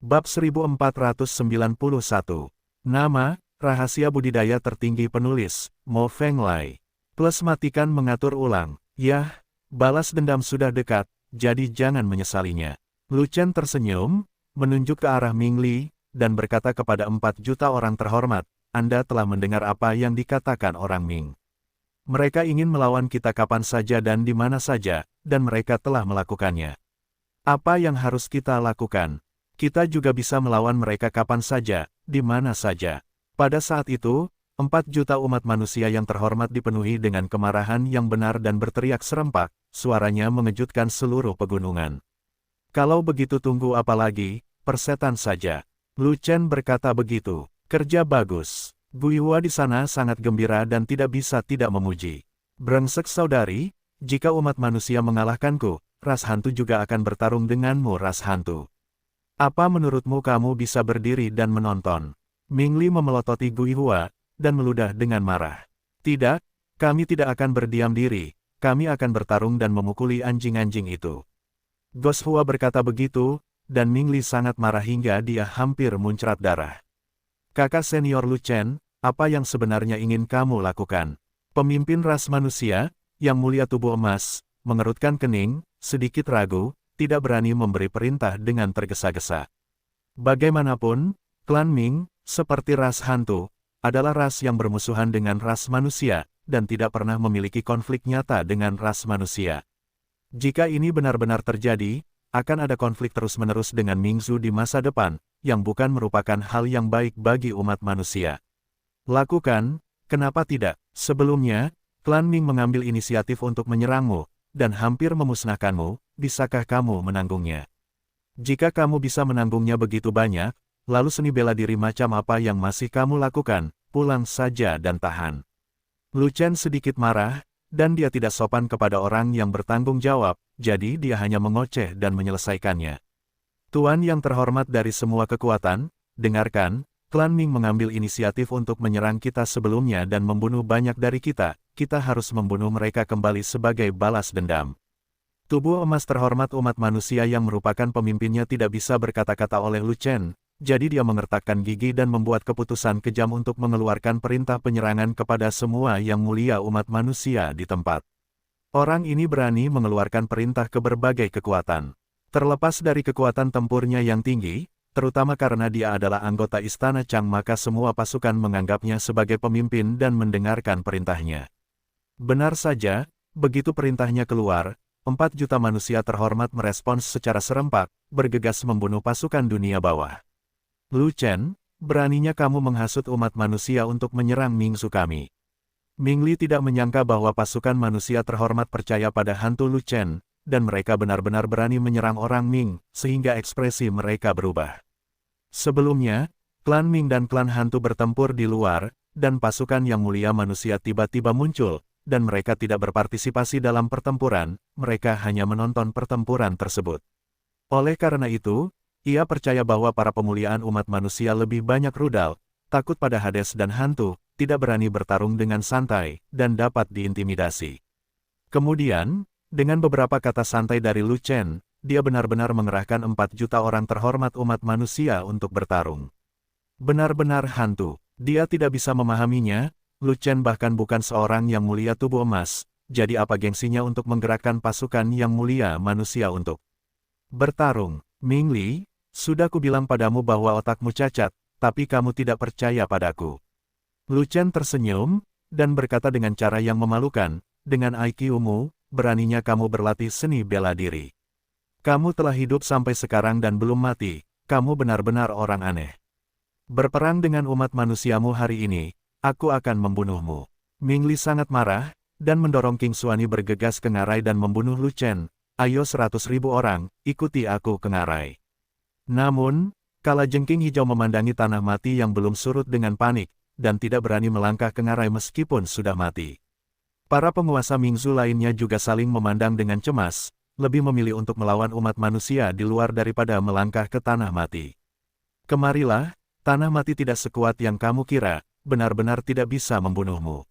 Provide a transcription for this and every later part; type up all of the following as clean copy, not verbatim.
Bab 1491. Nama, rahasia budidaya tertinggi penulis, Mo Fenglai. Plus matikan mengatur ulang. Yah, balas dendam sudah dekat, jadi jangan menyesalinya. Lu Chen tersenyum, menunjuk ke arah Ming Li, dan berkata kepada 4 juta orang terhormat, Anda telah mendengar apa yang dikatakan orang Ming. Mereka ingin melawan kita kapan saja dan di mana saja, dan mereka telah melakukannya. Apa yang harus kita lakukan? Kita juga bisa melawan mereka kapan saja, di mana saja. Pada saat itu, 4 juta umat manusia yang terhormat dipenuhi dengan kemarahan yang benar dan berteriak serempak, suaranya mengejutkan seluruh pegunungan. Kalau begitu tunggu apa lagi, persetan saja. Lu Chen berkata begitu. Kerja bagus. Guihua di sana sangat gembira dan tidak bisa tidak memuji. Brengsek saudari, jika umat manusia mengalahkanku, ras hantu juga akan bertarung denganmu ras hantu. Apa menurutmu kamu bisa berdiri dan menonton? Ming Li memelototi Guihua, dan meludah dengan marah. Tidak, kami tidak akan berdiam diri, kami akan bertarung dan memukuli anjing-anjing itu. Gos Hua berkata begitu, dan Ming Li sangat marah hingga dia hampir muncrat darah. Kakak senior Lu Chen, apa yang sebenarnya ingin kamu lakukan? Pemimpin ras manusia, yang mulia tubuh emas, mengerutkan kening, sedikit ragu, tidak berani memberi perintah dengan tergesa-gesa. Bagaimanapun, klan Ming, seperti ras hantu, adalah ras yang bermusuhan dengan ras manusia, dan tidak pernah memiliki konflik nyata dengan ras manusia. Jika ini benar-benar terjadi, akan ada konflik terus-menerus dengan Mingzu di masa depan, yang bukan merupakan hal yang baik bagi umat manusia. Lakukan, kenapa tidak? Sebelumnya, klan Ming mengambil inisiatif untuk menyerangmu, dan hampir memusnahkanmu, bisakah kamu menanggungnya? Jika kamu bisa menanggungnya begitu banyak, lalu seni bela diri macam apa yang masih kamu lakukan, pulang saja dan tahan. Lu Chen sedikit marah, dan dia tidak sopan kepada orang yang bertanggung jawab, jadi dia hanya mengoceh dan menyelesaikannya. Tuan yang terhormat dari semua kekuatan, dengarkan, klan Ming mengambil inisiatif untuk menyerang kita sebelumnya dan membunuh banyak dari kita harus membunuh mereka kembali sebagai balas dendam. Tubuh emas terhormat umat manusia yang merupakan pemimpinnya tidak bisa berkata-kata oleh Lu Chen, jadi dia mengertakkan gigi dan membuat keputusan kejam untuk mengeluarkan perintah penyerangan kepada semua yang mulia umat manusia di tempat. Orang ini berani mengeluarkan perintah ke berbagai kekuatan. Terlepas dari kekuatan tempurnya yang tinggi, terutama karena dia adalah anggota Istana Chang, maka semua pasukan menganggapnya sebagai pemimpin dan mendengarkan perintahnya. Benar saja, begitu perintahnya keluar, 4 juta manusia terhormat merespons secara serempak, bergegas membunuh pasukan dunia bawah. Lu Chen, beraninya kamu menghasut umat manusia untuk menyerang Mingzu kami. Ming Li tidak menyangka bahwa pasukan manusia terhormat percaya pada hantu Lu Chen, dan mereka benar-benar berani menyerang orang Ming, sehingga ekspresi mereka berubah. Sebelumnya, klan Ming dan klan hantu bertempur di luar, dan pasukan yang mulia manusia tiba-tiba muncul, dan mereka tidak berpartisipasi dalam pertempuran, mereka hanya menonton pertempuran tersebut. Oleh karena itu, ia percaya bahwa para pemuliaan umat manusia lebih banyak rudal, takut pada Hades dan hantu, tidak berani bertarung dengan santai, dan dapat diintimidasi. Kemudian, dengan beberapa kata santai dari Lu Chen, dia benar-benar mengerahkan 4 juta orang terhormat umat manusia untuk bertarung. Benar-benar hantu, dia tidak bisa memahaminya. Lu Chen bahkan bukan seorang yang mulia tubuh emas, jadi apa gengsinya untuk menggerakkan pasukan yang mulia manusia untuk bertarung? Ming Li, sudah kubilang padamu bahwa otakmu cacat, tapi kamu tidak percaya padaku. Lu Chen tersenyum, dan berkata dengan cara yang memalukan, dengan IQ-mu, beraninya kamu berlatih seni bela diri. Kamu telah hidup sampai sekarang dan belum mati, kamu benar-benar orang aneh. Berperang dengan umat manusiamu hari ini, aku akan membunuhmu. Ming Li sangat marah, dan mendorong King Xuani bergegas ke ngarai dan membunuh Lu Chen. Ayo 100.000 orang, ikuti aku ke ngarai. Namun, kalajengking hijau memandangi tanah mati yang belum surut dengan panik, dan tidak berani melangkah ke ngarai meskipun sudah mati. Para penguasa Mingzu lainnya juga saling memandang dengan cemas, lebih memilih untuk melawan umat manusia di luar daripada melangkah ke tanah mati. Kemarilah, tanah mati tidak sekuat yang kamu kira, benar-benar tidak bisa membunuhmu.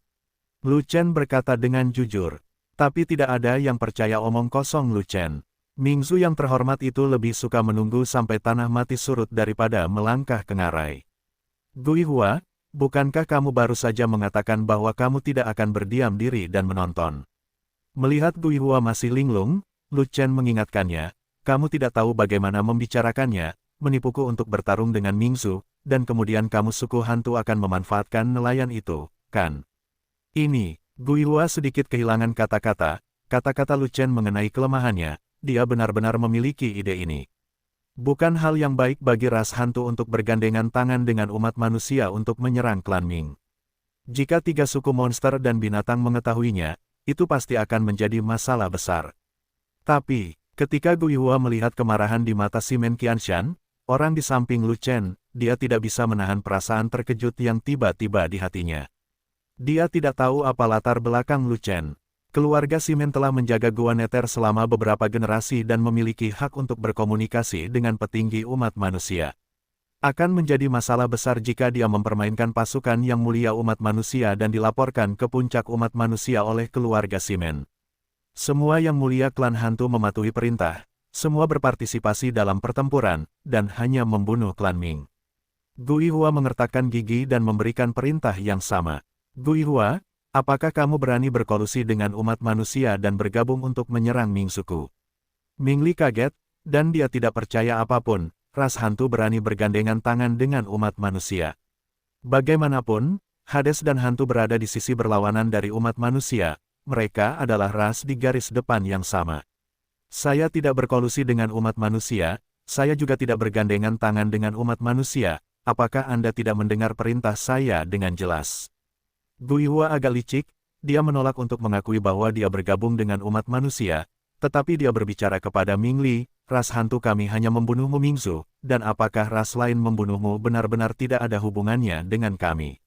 Lu Chen berkata dengan jujur, tapi tidak ada yang percaya omong kosong Lu Chen. Mingzu yang terhormat itu lebih suka menunggu sampai tanah mati surut daripada melangkah ke ngarai. Guihua, bukankah kamu baru saja mengatakan bahwa kamu tidak akan berdiam diri dan menonton? Melihat Guihua masih linglung, Lu Chen mengingatkannya, kamu tidak tahu bagaimana membicarakannya, menipuku untuk bertarung dengan Mingzu, dan kemudian kamu suku hantu akan memanfaatkan nelayan itu, kan? Ini, Guihua sedikit kehilangan kata-kata Lu Chen mengenai kelemahannya, dia benar-benar memiliki ide ini. Bukan hal yang baik bagi ras hantu untuk bergandengan tangan dengan umat manusia untuk menyerang klan Ming. Jika 3 suku monster dan binatang mengetahuinya, itu pasti akan menjadi masalah besar. Tapi, ketika Guihua melihat kemarahan di mata Simen Qianshan, orang di samping Lu Chen, dia tidak bisa menahan perasaan terkejut yang tiba-tiba di hatinya. Dia tidak tahu apa latar belakang Lu Chen. Keluarga Simen telah menjaga Gua Nether selama beberapa generasi dan memiliki hak untuk berkomunikasi dengan petinggi umat manusia. Akan menjadi masalah besar jika dia mempermainkan pasukan yang mulia umat manusia dan dilaporkan ke puncak umat manusia oleh keluarga Simen. Semua yang mulia klan hantu mematuhi perintah, semua berpartisipasi dalam pertempuran, dan hanya membunuh klan Ming. Guihua mengertakkan gigi dan memberikan perintah yang sama. Guihua, apakah kamu berani berkolusi dengan umat manusia dan bergabung untuk menyerang Ming suku? Ming Li kaget, dan dia tidak percaya apapun, ras hantu berani bergandengan tangan dengan umat manusia. Bagaimanapun, Hades dan hantu berada di sisi berlawanan dari umat manusia, mereka adalah ras di garis depan yang sama. Saya tidak berkolusi dengan umat manusia, saya juga tidak bergandengan tangan dengan umat manusia, apakah Anda tidak mendengar perintah saya dengan jelas? Guihua agak licik, dia menolak untuk mengakui bahwa dia bergabung dengan umat manusia, tetapi dia berbicara kepada Ming Li, ras hantu kami hanya membunuhmu Mingzu, dan apakah ras lain membunuhmu benar-benar tidak ada hubungannya dengan kami.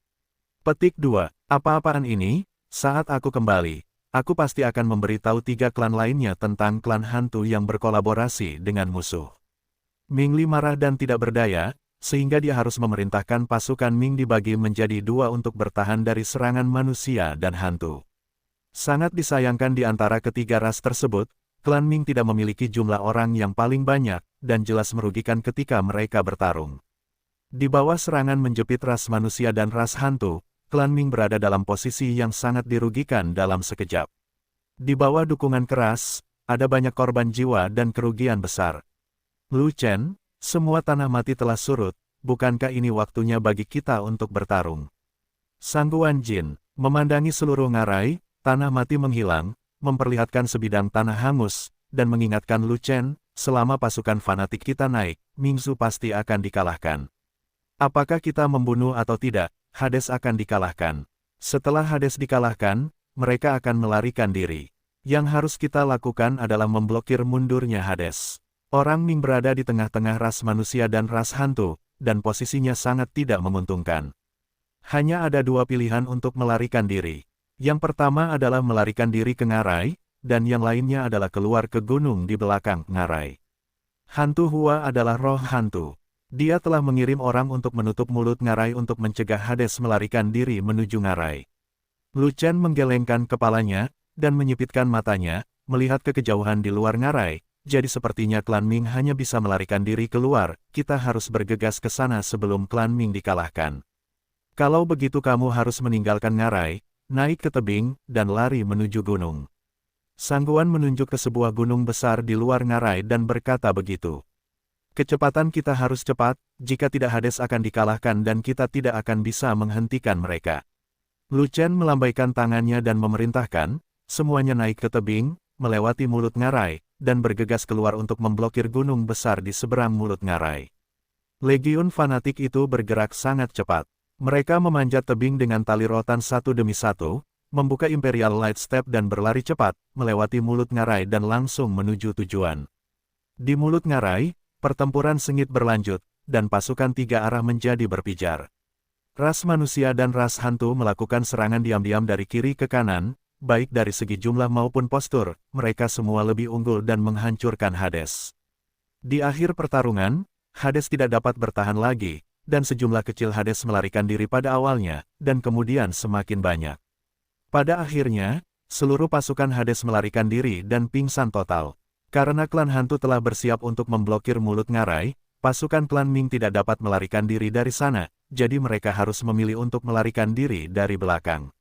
Petik 2. Apa-apaan ini? Saat aku kembali, aku pasti akan memberitahu 3 klan lainnya tentang klan hantu yang berkolaborasi dengan musuh. Ming Li marah dan tidak berdaya, sehingga dia harus memerintahkan pasukan Ming dibagi menjadi 2 untuk bertahan dari serangan manusia dan hantu. Sangat disayangkan di antara ketiga ras tersebut, klan Ming tidak memiliki jumlah orang yang paling banyak, dan jelas merugikan ketika mereka bertarung. Di bawah serangan menjepit ras manusia dan ras hantu, klan Ming berada dalam posisi yang sangat dirugikan dalam sekejap. Di bawah dukungan keras, ada banyak korban jiwa dan kerugian besar. Lu Chen, semua tanah mati telah surut, bukankah ini waktunya bagi kita untuk bertarung? Sang Guan Jin, memandangi seluruh ngarai, tanah mati menghilang, memperlihatkan sebidang tanah hangus, dan mengingatkan Lu Chen, selama pasukan fanatik kita naik, Mingzu pasti akan dikalahkan. Apakah kita membunuh atau tidak, Hades akan dikalahkan. Setelah Hades dikalahkan, mereka akan melarikan diri. Yang harus kita lakukan adalah memblokir mundurnya Hades. Orang Ming berada di tengah-tengah ras manusia dan ras hantu, dan posisinya sangat tidak menguntungkan. Hanya ada 2 pilihan untuk melarikan diri. Yang pertama adalah melarikan diri ke ngarai, dan yang lainnya adalah keluar ke gunung di belakang ngarai. Hantu Hua adalah roh hantu. Dia telah mengirim orang untuk menutup mulut ngarai untuk mencegah Hades melarikan diri menuju ngarai. Lu Chen menggelengkan kepalanya, dan menyipitkan matanya, melihat ke kejauhan di luar ngarai. Jadi sepertinya klan Ming hanya bisa melarikan diri keluar, kita harus bergegas ke sana sebelum klan Ming dikalahkan. Kalau begitu kamu harus meninggalkan ngarai, naik ke tebing, dan lari menuju gunung. Sang Guan menunjuk ke sebuah gunung besar di luar ngarai dan berkata begitu. Kecepatan kita harus cepat, jika tidak Hades akan dikalahkan dan kita tidak akan bisa menghentikan mereka. Lu Chen melambaikan tangannya dan memerintahkan, semuanya naik ke tebing, melewati mulut ngarai, dan bergegas keluar untuk memblokir gunung besar di seberang mulut ngarai. Legiun fanatik itu bergerak sangat cepat. Mereka memanjat tebing dengan tali rotan satu demi satu, membuka Imperial Light Step dan berlari cepat, melewati mulut ngarai dan langsung menuju tujuan. Di mulut ngarai, pertempuran sengit berlanjut, dan pasukan 3 arah menjadi berpijar. Ras manusia dan ras hantu melakukan serangan diam-diam dari kiri ke kanan, baik dari segi jumlah maupun postur, mereka semua lebih unggul dan menghancurkan Hades. Di akhir pertarungan, Hades tidak dapat bertahan lagi, dan sejumlah kecil Hades melarikan diri pada awalnya, dan kemudian semakin banyak. Pada akhirnya, seluruh pasukan Hades melarikan diri dan pingsan total. Karena klan hantu telah bersiap untuk memblokir mulut ngarai, pasukan klan Ming tidak dapat melarikan diri dari sana, jadi mereka harus memilih untuk melarikan diri dari belakang.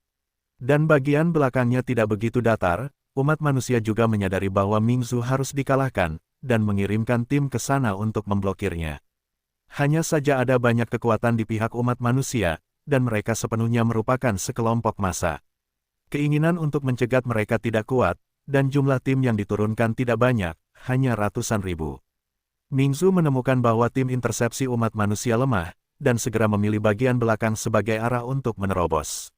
Dan bagian belakangnya tidak begitu datar, umat manusia juga menyadari bahwa Mingzu harus dikalahkan, dan mengirimkan tim ke sana untuk memblokirnya. Hanya saja ada banyak kekuatan di pihak umat manusia, dan mereka sepenuhnya merupakan sekelompok massa. Keinginan untuk mencegat mereka tidak kuat, dan jumlah tim yang diturunkan tidak banyak, hanya ratusan ribu. Mingzu menemukan bahwa tim intersepsi umat manusia lemah, dan segera memilih bagian belakang sebagai arah untuk menerobos.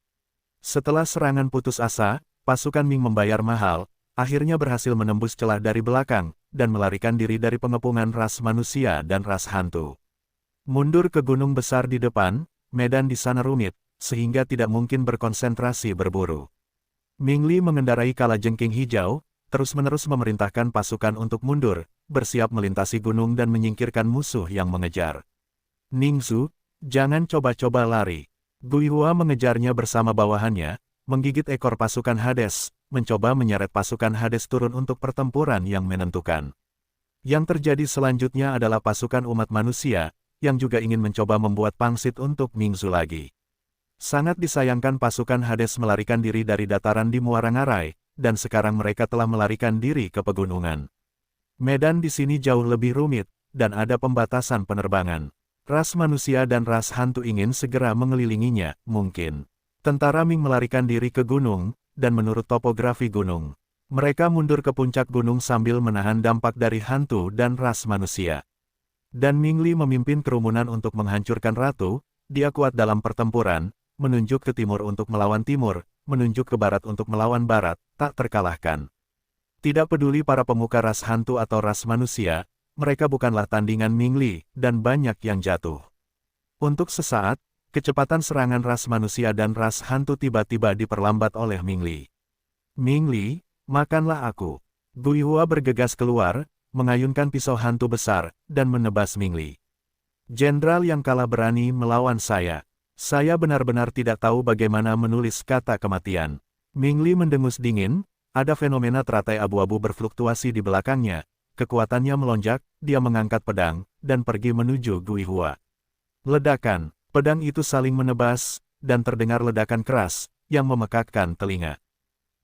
Setelah serangan putus asa, pasukan Ming membayar mahal, akhirnya berhasil menembus celah dari belakang, dan melarikan diri dari pengepungan ras manusia dan ras hantu. Mundur ke gunung besar di depan, medan di sana rumit, sehingga tidak mungkin berkonsentrasi berburu. Ming Li mengendarai kalajengking hijau, terus-menerus memerintahkan pasukan untuk mundur, bersiap melintasi gunung dan menyingkirkan musuh yang mengejar. Ningzu, jangan coba-coba lari. Guihua mengejarnya bersama bawahannya, menggigit ekor pasukan Hades, mencoba menyeret pasukan Hades turun untuk pertempuran yang menentukan. Yang terjadi selanjutnya adalah pasukan umat manusia, yang juga ingin mencoba membuat pangsit untuk Mingzu lagi. Sangat disayangkan pasukan Hades melarikan diri dari dataran di Muara Ngarai, dan sekarang mereka telah melarikan diri ke pegunungan. Medan di sini jauh lebih rumit, dan ada pembatasan penerbangan. Ras manusia dan ras hantu ingin segera mengelilinginya, mungkin. Tentara Ming melarikan diri ke gunung, dan menurut topografi gunung, mereka mundur ke puncak gunung sambil menahan dampak dari hantu dan ras manusia. Dan Ming Li memimpin kerumunan untuk menghancurkan ratu, dia kuat dalam pertempuran, menunjuk ke timur untuk melawan timur, menunjuk ke barat untuk melawan barat, tak terkalahkan. Tidak peduli para pemuka ras hantu atau ras manusia, mereka bukanlah tandingan Ming Li, dan banyak yang jatuh. Untuk sesaat, kecepatan serangan ras manusia dan ras hantu tiba-tiba diperlambat oleh Ming Li. Ming Li, makanlah aku. Guihua bergegas keluar, mengayunkan pisau hantu besar, dan menebas Ming Li. Jenderal yang kalah berani melawan saya. Saya benar-benar tidak tahu bagaimana menulis kata kematian. Ming Li mendengus dingin, ada fenomena teratai abu-abu berfluktuasi di belakangnya, kekuatannya melonjak, dia mengangkat pedang, dan pergi menuju Guihua. Ledakan, pedang itu saling menebas, dan terdengar ledakan keras, yang memekakkan telinga.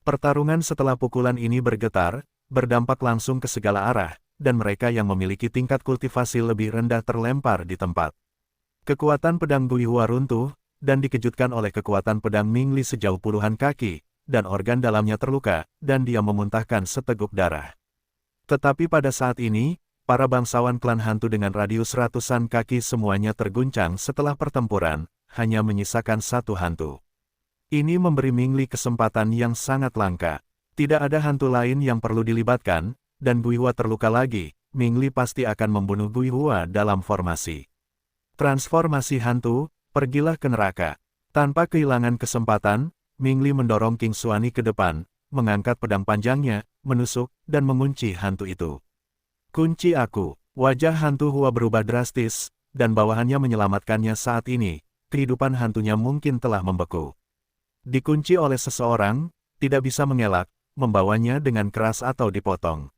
Pertarungan setelah pukulan ini bergetar, berdampak langsung ke segala arah, dan mereka yang memiliki tingkat kultivasi lebih rendah terlempar di tempat. Kekuatan pedang Guihua runtuh, dan dikejutkan oleh kekuatan pedang Ming Li sejauh puluhan kaki, dan organ dalamnya terluka, dan dia memuntahkan seteguk darah. Tetapi pada saat ini, para bangsawan klan hantu dengan radius ratusan kaki semuanya terguncang setelah pertempuran, hanya menyisakan satu hantu. Ini memberi Ming Li kesempatan yang sangat langka. Tidak ada hantu lain yang perlu dilibatkan, dan Guihua terluka lagi, Ming Li pasti akan membunuh Guihua dalam formasi. Transformasi hantu, pergilah ke neraka. Tanpa kehilangan kesempatan, Ming Li mendorong King Xuani ke depan, mengangkat pedang panjangnya, menusuk, dan mengunci hantu itu. Kunci aku. Wajah hantu Hua berubah drastis, dan bawahannya menyelamatkannya saat ini, kehidupan hantunya mungkin telah membeku. Dikunci oleh seseorang, tidak bisa mengelak, membawanya dengan keras atau dipotong.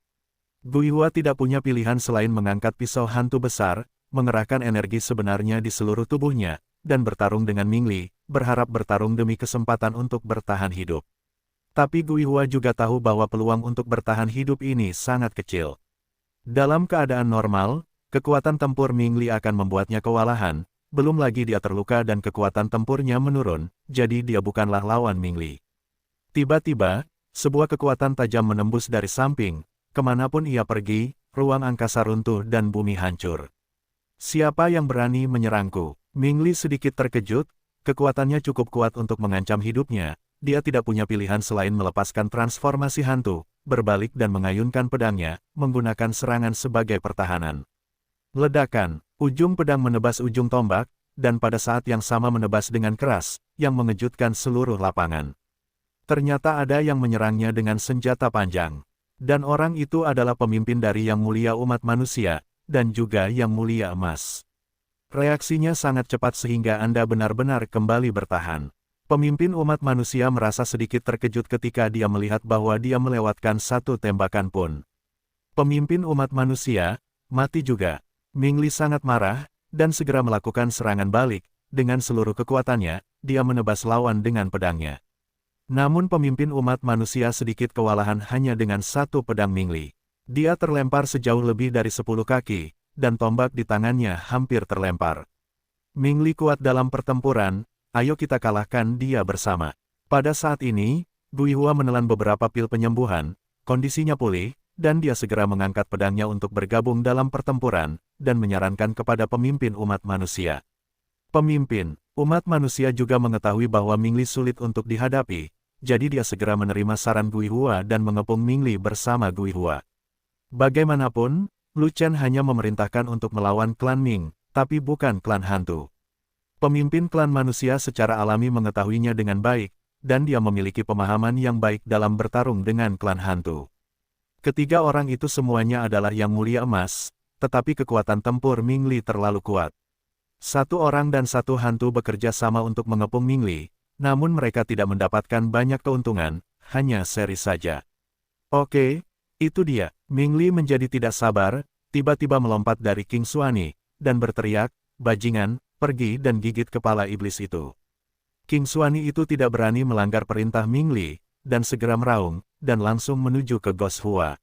Guihua tidak punya pilihan selain mengangkat pisau hantu besar, mengerahkan energi sebenarnya di seluruh tubuhnya, dan bertarung dengan Ming Li, berharap bertarung demi kesempatan untuk bertahan hidup. Tapi Guihua juga tahu bahwa peluang untuk bertahan hidup ini sangat kecil. Dalam keadaan normal, kekuatan tempur Ming Li akan membuatnya kewalahan, belum lagi dia terluka dan kekuatan tempurnya menurun, jadi dia bukanlah lawan Ming Li. Tiba-tiba, sebuah kekuatan tajam menembus dari samping, kemanapun ia pergi, ruang angkasa runtuh dan bumi hancur. Siapa yang berani menyerangku? Ming Li sedikit terkejut, kekuatannya cukup kuat untuk mengancam hidupnya, dia tidak punya pilihan selain melepaskan transformasi hantu, berbalik dan mengayunkan pedangnya, menggunakan serangan sebagai pertahanan. Ledakan, ujung pedang menebas ujung tombak, dan pada saat yang sama menebas dengan keras, yang mengejutkan seluruh lapangan. Ternyata ada yang menyerangnya dengan senjata panjang. Dan orang itu adalah pemimpin dari Yang Mulia umat manusia, dan juga Yang Mulia Emas. Reaksinya sangat cepat sehingga Anda benar-benar kembali bertahan. Pemimpin umat manusia merasa sedikit terkejut ketika dia melihat bahwa dia melewatkan satu tembakan pun. Pemimpin umat manusia, mati juga. Ming Li sangat marah, dan segera melakukan serangan balik. Dengan seluruh kekuatannya, dia menebas lawan dengan pedangnya. Namun pemimpin umat manusia sedikit kewalahan hanya dengan satu pedang Ming Li. Dia terlempar sejauh lebih dari 10 kaki, dan tombak di tangannya hampir terlempar. Ming Li kuat dalam pertempuran, ayo kita kalahkan dia bersama. Pada saat ini, Gui Hua menelan beberapa pil penyembuhan, kondisinya pulih, dan dia segera mengangkat pedangnya untuk bergabung dalam pertempuran, dan menyarankan kepada pemimpin umat manusia. Pemimpin umat manusia juga mengetahui bahwa Ming Li sulit untuk dihadapi, jadi dia segera menerima saran Gui Hua dan mengepung Ming Li bersama Gui Hua. Bagaimanapun, Lu Chen hanya memerintahkan untuk melawan klan Ming, tapi bukan klan hantu. Pemimpin klan manusia secara alami mengetahuinya dengan baik, dan dia memiliki pemahaman yang baik dalam bertarung dengan klan hantu. Ketiga orang itu semuanya adalah yang mulia emas, tetapi kekuatan tempur Ming Li terlalu kuat. Satu orang dan satu hantu bekerja sama untuk mengepung Ming Li, namun mereka tidak mendapatkan banyak keuntungan, hanya seri saja. Oke, itu dia. Ming Li menjadi tidak sabar, tiba-tiba melompat dari King Xuani, dan berteriak, "Bajingan, pergi dan gigit kepala iblis itu." King Xuani itu tidak berani melanggar perintah Ming Li, dan segera meraung, dan langsung menuju ke Ghost Hua.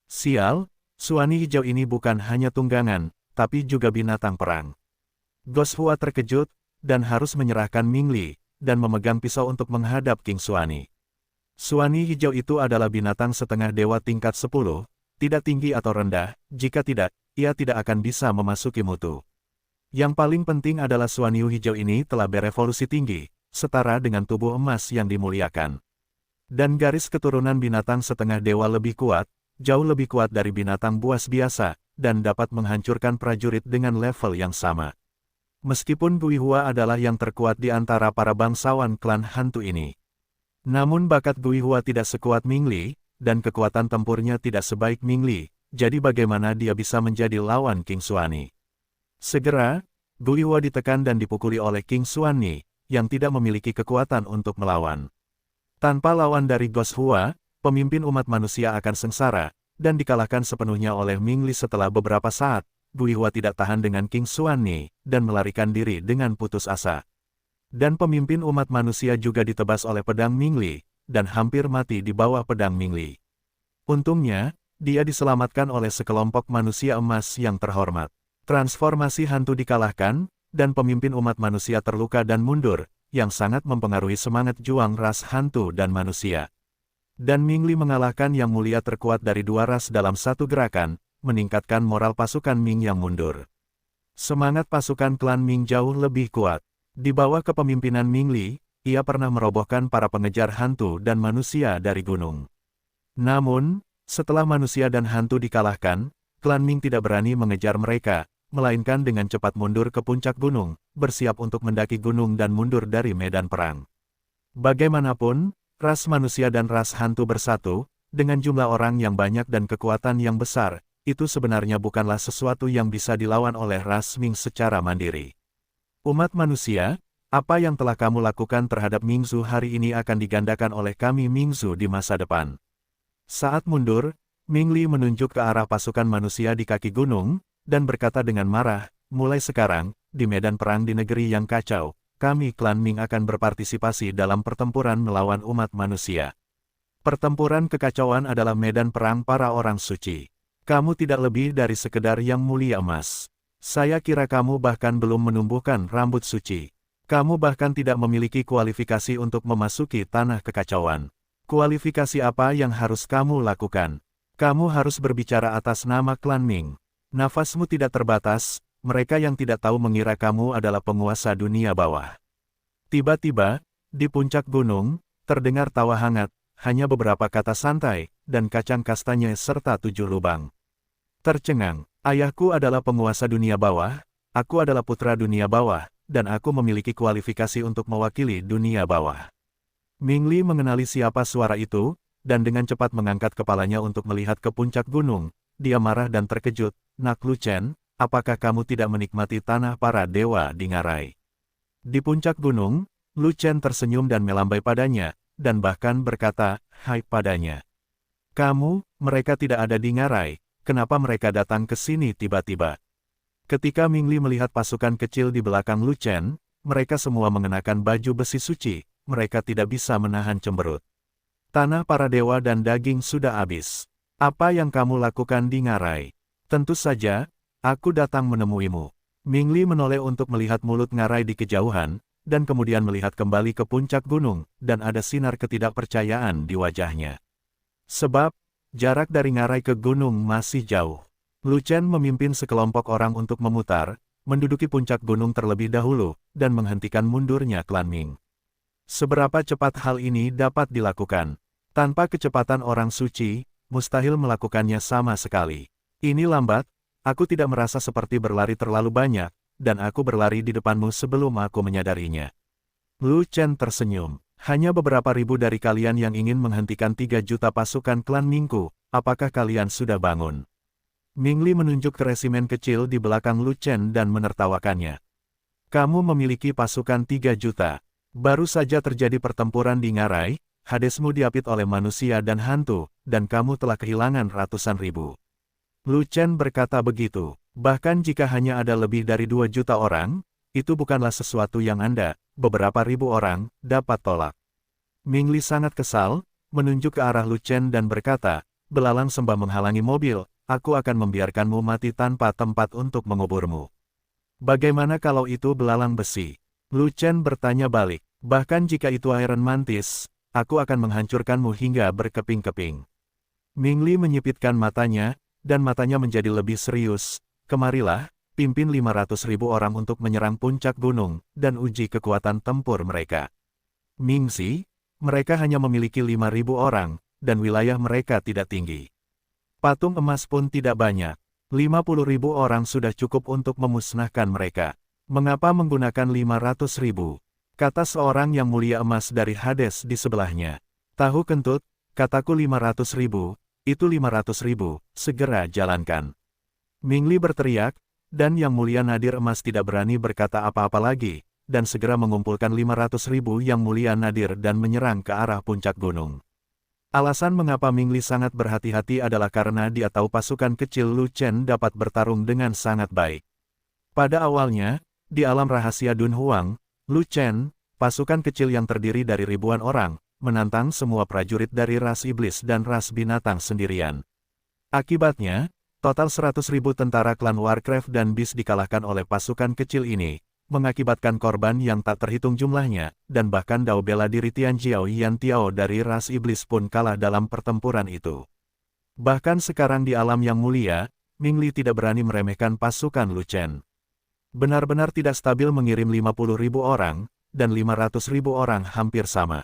Sial, Xuani hijau ini bukan hanya tunggangan, tapi juga binatang perang. Ghost Hua terkejut, dan harus menyerahkan Ming Li, dan memegang pisau untuk menghadap King Xuani. Xuani hijau itu adalah binatang setengah dewa tingkat 10, tidak tinggi atau rendah, jika tidak, ia tidak akan bisa memasuki mutu. Yang paling penting adalah Xuani hijau ini telah berevolusi tinggi, setara dengan tubuh emas yang dimuliakan. Dan garis keturunan binatang setengah dewa lebih kuat, jauh lebih kuat dari binatang buas biasa, dan dapat menghancurkan prajurit dengan level yang sama. Meskipun Gui Hua adalah yang terkuat di antara para bangsawan klan hantu ini. Namun bakat Gui Hua tidak sekuat Ming Li, dan kekuatan tempurnya tidak sebaik Ming Li, jadi bagaimana dia bisa menjadi lawan King Xuani? Segera, Gui Hua ditekan dan dipukuli oleh King Xuani, yang tidak memiliki kekuatan untuk melawan. Tanpa lawan dari Ghost Hua, pemimpin umat manusia akan sengsara, dan dikalahkan sepenuhnya oleh Ming Li setelah beberapa saat. Gui Hua tidak tahan dengan King Xuani, dan melarikan diri dengan putus asa. Dan pemimpin umat manusia juga ditebas oleh pedang Ming Li, dan hampir mati di bawah pedang Ming Li. Untungnya, dia diselamatkan oleh sekelompok manusia emas yang terhormat. Transformasi hantu dikalahkan, dan pemimpin umat manusia terluka dan mundur, yang sangat mempengaruhi semangat juang ras hantu dan manusia. Dan Ming Li mengalahkan yang mulia terkuat dari dua ras dalam satu gerakan, meningkatkan moral pasukan Ming yang mundur. Semangat pasukan klan Ming jauh lebih kuat. Di bawah kepemimpinan Ming Li, ia pernah merobohkan para pengejar hantu dan manusia dari gunung. Namun, setelah manusia dan hantu dikalahkan, klan Ming tidak berani mengejar mereka, melainkan dengan cepat mundur ke puncak gunung, bersiap untuk mendaki gunung dan mundur dari medan perang. Bagaimanapun, ras manusia dan ras hantu bersatu, dengan jumlah orang yang banyak dan kekuatan yang besar, itu sebenarnya bukanlah sesuatu yang bisa dilawan oleh ras Ming secara mandiri. Umat manusia, apa yang telah kamu lakukan terhadap Mingzu hari ini akan digandakan oleh kami Mingzu di masa depan. Saat mundur, Ming Li menunjuk ke arah pasukan manusia di kaki gunung, dan berkata dengan marah, mulai sekarang, di medan perang di negeri yang kacau, kami klan Ming akan berpartisipasi dalam pertempuran melawan umat manusia. Pertempuran kekacauan adalah medan perang para orang suci. Kamu tidak lebih dari sekedar yang mulia emas. Saya kira kamu bahkan belum menumbuhkan rambut suci. Kamu bahkan tidak memiliki kualifikasi untuk memasuki tanah kekacauan. Kualifikasi apa yang harus kamu lakukan? Kamu harus berbicara atas nama klan Ming. Nafasmu tidak terbatas, mereka yang tidak tahu mengira kamu adalah penguasa dunia bawah. Tiba-tiba, di puncak gunung, terdengar tawa hangat, hanya beberapa kata santai, dan kacang kastanya serta 7 lubang. Tercengang, ayahku adalah penguasa dunia bawah, aku adalah putra dunia bawah, dan aku memiliki kualifikasi untuk mewakili dunia bawah. Ming Li mengenali siapa suara itu, dan dengan cepat mengangkat kepalanya untuk melihat ke puncak gunung. Dia marah dan terkejut, "Nak Lu Chen, apakah kamu tidak menikmati tanah para dewa di Ngarai?" Di puncak gunung, Lu Chen tersenyum dan melambai padanya, dan bahkan berkata, "Hai padanya. Kamu, mereka tidak ada di Ngarai, kenapa mereka datang ke sini tiba-tiba. Ketika Ming Li melihat pasukan kecil di belakang Lu Chen, mereka semua mengenakan baju besi suci, mereka tidak bisa menahan cemberut. Tanah para dewa dan daging sudah habis. Apa yang kamu lakukan di Ngarai? Tentu saja, aku datang menemuimu. Ming Li menoleh untuk melihat mulut Ngarai di kejauhan, dan kemudian melihat kembali ke puncak gunung, dan ada sinar ketidakpercayaan di wajahnya. Sebab, jarak dari Ngarai ke gunung masih jauh. Lu Chen memimpin sekelompok orang untuk memutar, menduduki puncak gunung terlebih dahulu, dan menghentikan mundurnya klan Ming. Seberapa cepat hal ini dapat dilakukan? Tanpa kecepatan orang suci, mustahil melakukannya sama sekali. Ini lambat, aku tidak merasa seperti berlari terlalu banyak, dan aku berlari di depanmu sebelum aku menyadarinya. Lu Chen tersenyum. Hanya beberapa ribu dari kalian yang ingin menghentikan 3 juta pasukan klan Mingku, apakah kalian sudah bangun? Ming Li menunjuk ke resimen kecil di belakang Lu Chen dan menertawakannya. Kamu memiliki pasukan 3 juta. Baru saja terjadi pertempuran di Ngarai, Hadesmu diapit oleh manusia dan hantu, dan kamu telah kehilangan ratusan ribu. Lu Chen berkata begitu. Bahkan jika hanya ada lebih dari 2 juta orang, itu bukanlah sesuatu yang Anda, beberapa ribu orang, dapat tolak. Ming Li sangat kesal, menunjuk ke arah Lu Chen dan berkata, belalang sembah menghalangi mobil, aku akan membiarkanmu mati tanpa tempat untuk menguburmu. Bagaimana kalau itu belalang besi? Lu Chen bertanya balik, bahkan jika itu Iron Mantis, aku akan menghancurkanmu hingga berkeping-keping. Ming Li menyipitkan matanya, dan matanya menjadi lebih serius, kemarilah, pimpin 500.000 orang untuk menyerang puncak gunung, dan uji kekuatan tempur mereka. Mingxi, mereka hanya memiliki 5.000 orang, dan wilayah mereka tidak tinggi. Patung emas pun tidak banyak, 50.000 orang sudah cukup untuk memusnahkan mereka. Mengapa menggunakan 500.000? Kata seorang yang mulia emas dari Hades di sebelahnya. Tahu kentut, kataku 500.000, itu 500.000, segera jalankan. Ming Li berteriak, dan Yang Mulia Nadir Emas tidak berani berkata apa-apa lagi, dan segera mengumpulkan 500.000 Yang Mulia Nadir dan menyerang ke arah puncak gunung. Alasan mengapa Ming Li sangat berhati-hati adalah karena dia tahu pasukan kecil Lu Chen dapat bertarung dengan sangat baik. Pada awalnya, di alam rahasia Dunhuang, Lu Chen, pasukan kecil yang terdiri dari ribuan orang, menantang semua prajurit dari ras iblis dan ras binatang sendirian. Akibatnya, total 100.000 tentara klan Warcraft dan Beast dikalahkan oleh pasukan kecil ini, mengakibatkan korban yang tak terhitung jumlahnya, dan bahkan dao bela diri Tianjiao Yantiao dari ras iblis pun kalah dalam pertempuran itu. Bahkan sekarang di alam yang mulia, Ming Li tidak berani meremehkan pasukan Lu Chen. Benar-benar tidak stabil mengirim 50.000 orang, dan 500.000 orang hampir sama.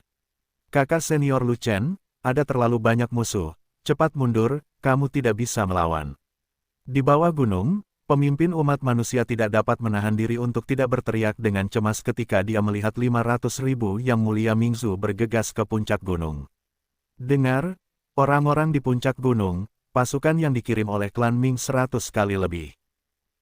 Kakak senior Lu Chen, ada terlalu banyak musuh, cepat mundur, kamu tidak bisa melawan. Di bawah gunung, pemimpin umat manusia tidak dapat menahan diri untuk tidak berteriak dengan cemas ketika dia melihat 500.000 Yang Mulia Mingzu bergegas ke puncak gunung. Dengar, orang-orang di puncak gunung, pasukan yang dikirim oleh klan Ming 100 kali lebih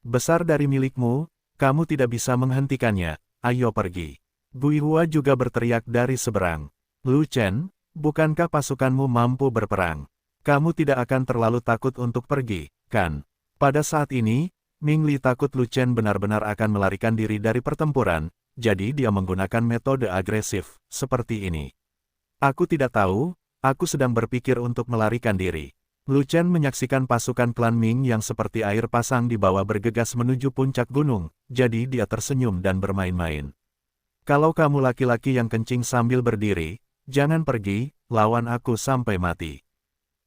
besar dari milikmu, kamu tidak bisa menghentikannya, ayo pergi. Gui Hua juga berteriak dari seberang. Lu Chen, bukankah pasukanmu mampu berperang? Kamu tidak akan terlalu takut untuk pergi, kan? Pada saat ini, Ming Li takut Lu Chen benar-benar akan melarikan diri dari pertempuran, jadi dia menggunakan metode agresif, seperti ini. Aku tidak tahu, aku sedang berpikir untuk melarikan diri. Lu Chen menyaksikan pasukan klan Ming yang seperti air pasang di bawah bergegas menuju puncak gunung, jadi dia tersenyum dan bermain-main. Kalau kamu laki-laki yang kencing sambil berdiri, jangan pergi, lawan aku sampai mati.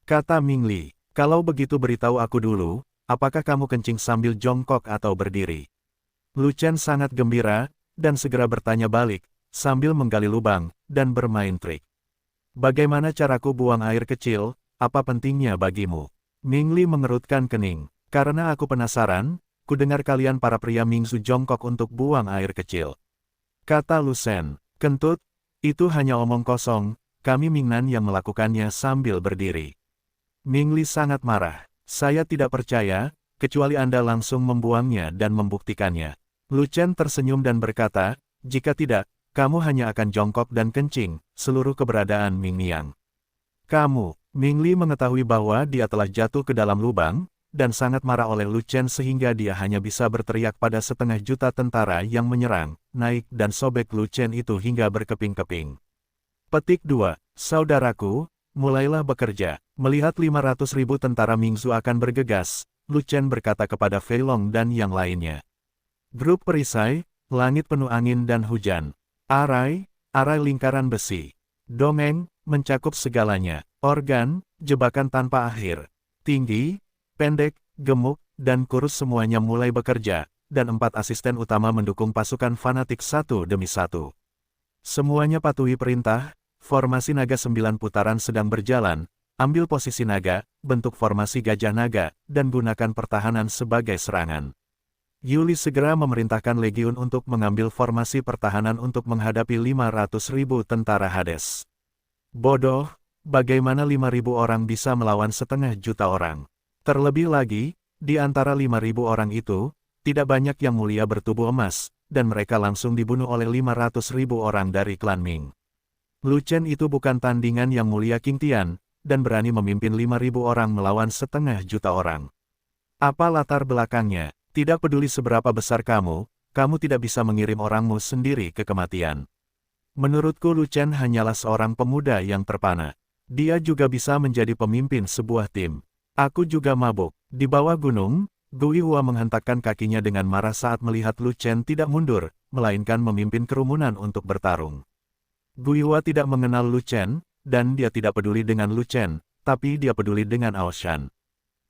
Kata Ming Li, kalau begitu beritahu aku dulu, apakah kamu kencing sambil jongkok atau berdiri? Lu Chen sangat gembira, dan segera bertanya balik, sambil menggali lubang, dan bermain trik. Bagaimana caraku buang air kecil, apa pentingnya bagimu? Ming Li mengerutkan kening, karena aku penasaran, ku dengar kalian para pria Mingzu jongkok untuk buang air kecil. Kata Lu Shen, kentut, itu hanya omong kosong, kami Mingnan yang melakukannya sambil berdiri. Ming Li sangat marah. Saya tidak percaya, kecuali Anda langsung membuangnya dan membuktikannya. Lu Chen tersenyum dan berkata, jika tidak, kamu hanya akan jongkok dan kencing, seluruh keberadaan Ming Niang. Kamu, Ming Li mengetahui bahwa dia telah jatuh ke dalam lubang, dan sangat marah oleh Lu Chen sehingga dia hanya bisa berteriak pada 1/2 juta tentara yang menyerang, naik dan sobek Lu Chen itu hingga berkeping-keping. Petik 2. Saudaraku, mulailah bekerja. Melihat 500.000 tentara Mingzu akan bergegas, Lu Chen berkata kepada Fei Long dan yang lainnya. Grup perisai, langit penuh angin dan hujan. Arai lingkaran besi. Dongeng, mencakup segalanya. Organ, jebakan tanpa akhir. Tinggi, pendek, gemuk, dan kurus semuanya mulai bekerja, dan 4 asisten utama mendukung pasukan fanatik satu demi satu. Semuanya patuhi perintah, formasi naga 9 putaran sedang berjalan, ambil posisi naga, bentuk formasi gajah naga, dan gunakan pertahanan sebagai serangan. Yuli segera memerintahkan legiun untuk mengambil formasi pertahanan untuk menghadapi 500.000 tentara Hades. Bodoh, bagaimana 5.000 orang bisa melawan 1/2 juta orang? Terlebih lagi, di antara 5.000 orang itu, tidak banyak yang mulia bertubuh emas, dan mereka langsung dibunuh oleh 500.000 orang dari klan Ming. Lu Chen itu bukan tandingan yang mulia King Tian, dan berani memimpin 5.000 orang melawan 1/2 juta orang. Apa latar belakangnya? Tidak peduli seberapa besar kamu tidak bisa mengirim orangmu sendiri ke kematian. Menurutku Lu Chen hanyalah seorang pemuda yang terpana. Dia juga bisa menjadi pemimpin sebuah tim. Aku juga mabuk. Di bawah gunung, Gui Hua menghentakkan kakinya dengan marah saat melihat Lu Chen tidak mundur, melainkan memimpin kerumunan untuk bertarung. Gui Hua tidak mengenal Lu Chen, dan dia tidak peduli dengan Lu Chen, tapi dia peduli dengan Ao Shan.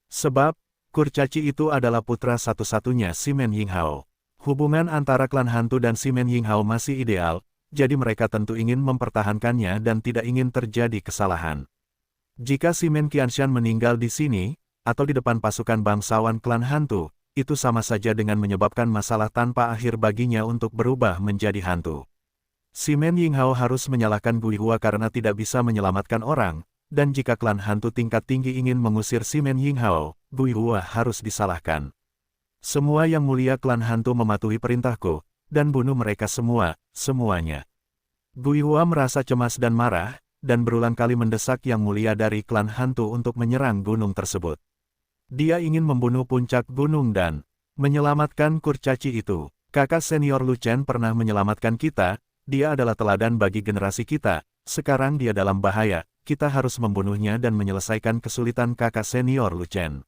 Sebab, kurcaci itu adalah putra satu-satunya si Men Yinghao. Hubungan antara klan hantu dan si Men Yinghao masih ideal, jadi mereka tentu ingin mempertahankannya dan tidak ingin terjadi kesalahan. Jika si Men Qianshan meninggal di sini, atau di depan pasukan bangsawan klan hantu, itu sama saja dengan menyebabkan masalah tanpa akhir baginya untuk berubah menjadi hantu. Si Men Yinghao harus menyalahkan Gui Hua karena tidak bisa menyelamatkan orang, dan jika klan hantu tingkat tinggi ingin mengusir si Men Yinghao, Gui Hua harus disalahkan. Semua yang mulia klan hantu mematuhi perintahku, dan bunuh mereka semuanya. Gui Hua merasa cemas dan marah, dan berulang kali mendesak yang mulia dari klan hantu untuk menyerang gunung tersebut. Dia ingin membunuh puncak gunung dan menyelamatkan kurcaci itu. Kakak senior Lu Chen pernah menyelamatkan kita, dia adalah teladan bagi generasi kita, sekarang dia dalam bahaya. Kita harus membunuhnya dan menyelesaikan kesulitan kakak senior Lu Chen.